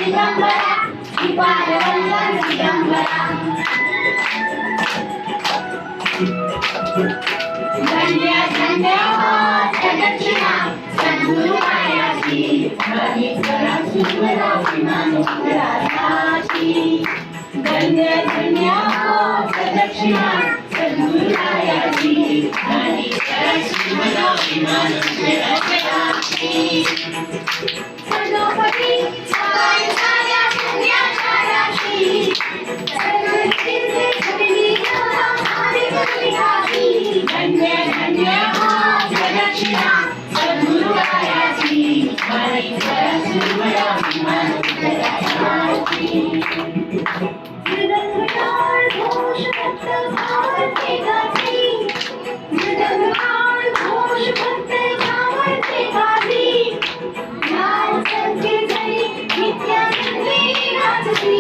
दिगंबरा श्रीपादवल्लभ दिगंबरा धन्य धन्य हो प्रदक्षिणा सद्गुरुरायाची भगीश्वरा सुंदरा विमानोत्तराची धन्य धन्य हो प्रदक्षिणा सद्गुरुरायाची भगीश्वरा सुंदरा विमानोत्तराची सर्वोपरी सवाई साऱ्या पुण्याच्या राशी सर्वचिंते सगळी हमारी कलियाची धन्य धन्य हो प्रदक्षिणा सद्गुरुरायाची भगीश्वरा सुंदरा विमानोत्तराची मृदंगताळ घोष भक्त भावते गाती मृदंगताळ घोष भक्त भावते गाती नाव संकीर्तनी नित्यानंदी नाचती